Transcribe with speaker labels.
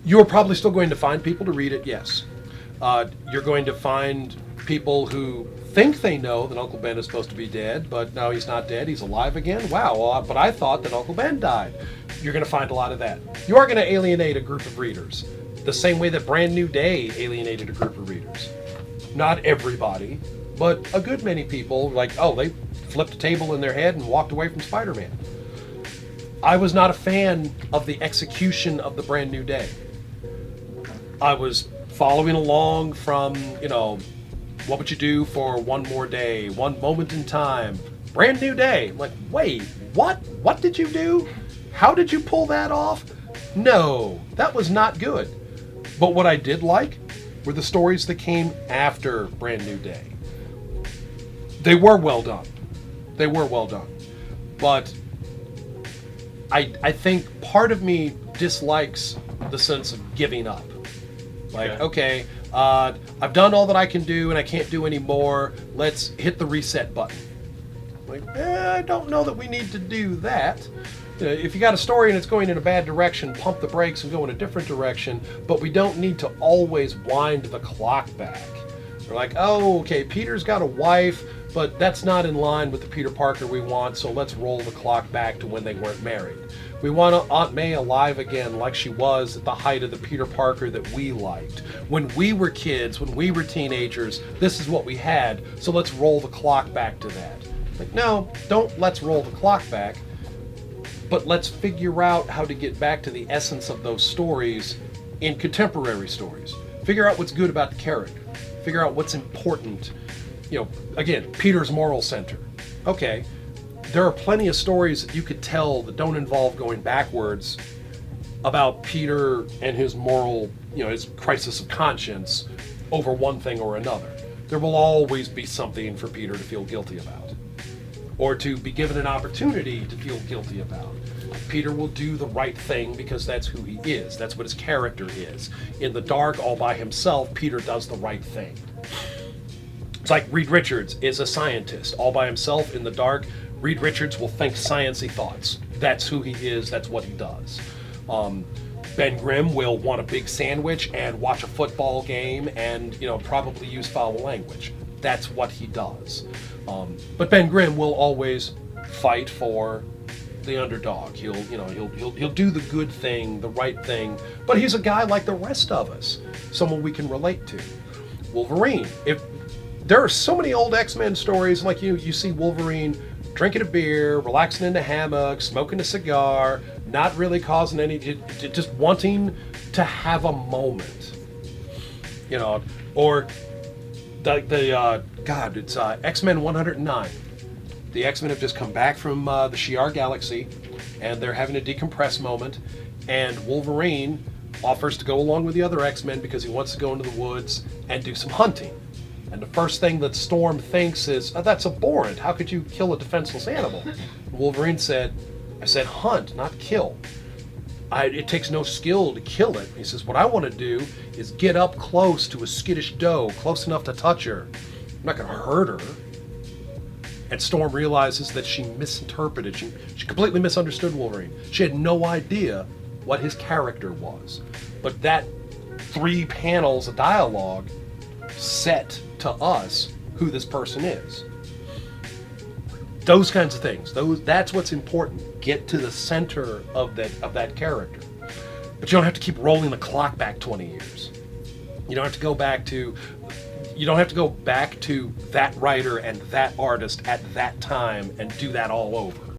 Speaker 1: You're probably still going to find people to read it, yes. You're going to find people who think they know that Uncle Ben is supposed to be dead, but no, he's not dead. He's alive again. Wow, but I thought that Uncle Ben died. You're going to find a lot of that. You are going to alienate a group of readers, the same way that Brand New Day alienated a group of readers. Not everybody, but a good many people, like, oh, they flipped a table in their head and walked away from Spider-Man. I was not a fan of the execution of the Brand New Day. I was following along from, what would you do for one more day, one moment in time, Brand New Day. I'm like, wait, what? What did you do? How did you pull that off? No, that was not good. But what I did like were the stories that came after Brand New Day. They were well done. They were well done. But I think part of me dislikes the sense of giving up. Like, okay, I've done all that I can do and I can't do any more. Let's hit the reset button. Like, I don't know that we need to do that. If you got a story and it's going in a bad direction, pump the brakes and go in a different direction, but we don't need to always wind the clock back. We're like, oh, okay, Peter's got a wife, but that's not in line with the Peter Parker we want, so let's roll the clock back to when they weren't married. We want Aunt May alive again like she was at the height of the Peter Parker that we liked. When we were kids, when we were teenagers, this is what we had, so let's roll the clock back to that. Like, no, don't let's roll the clock back, but let's figure out how to get back to the essence of those stories in contemporary stories. Figure out what's good about the character. Figure out what's important. Again, Peter's moral center. Okay, there are plenty of stories that you could tell that don't involve going backwards about Peter and his moral, his crisis of conscience over one thing or another. There will always be something for Peter to feel guilty about, or to be given an opportunity to feel guilty about. Peter will do the right thing because that's who he is. That's what his character is. In the dark, all by himself, Peter does the right thing. It's like Reed Richards is a scientist. All by himself in the dark, Reed Richards will think sciencey thoughts. That's who he is. That's what he does. Ben Grimm will want a big sandwich and watch a football game and, probably use foul language. That's what he does. But Ben Grimm will always fight for the underdog. He'll do the good thing, the right thing. But he's a guy like the rest of us, someone we can relate to. Wolverine. There are so many old X-Men stories, like you see Wolverine drinking a beer, relaxing in the hammock, smoking a cigar, not really causing any, just wanting to have a moment, or it's X-Men 109. The X-Men have just come back from the Shi'ar Galaxy, and they're having a decompress moment, and Wolverine offers to go along with the other X-Men because he wants to go into the woods and do some hunting. And the first thing that Storm thinks is, oh, that's abhorrent. How could you kill a defenseless animal? And Wolverine said, I said hunt, not kill. It takes no skill to kill it. He says, what I want to do is get up close to a skittish doe, close enough to touch her. I'm not going to hurt her. And Storm realizes that she misinterpreted, she completely misunderstood Wolverine. She had no idea what his character was. But that 3 panels of dialogue set to us who this person is. Those kinds of things. That's what's important. Get to the center of that character. But you don't have to keep rolling the clock back 20 years. You don't have to go back to that writer and that artist at that time and do that all over.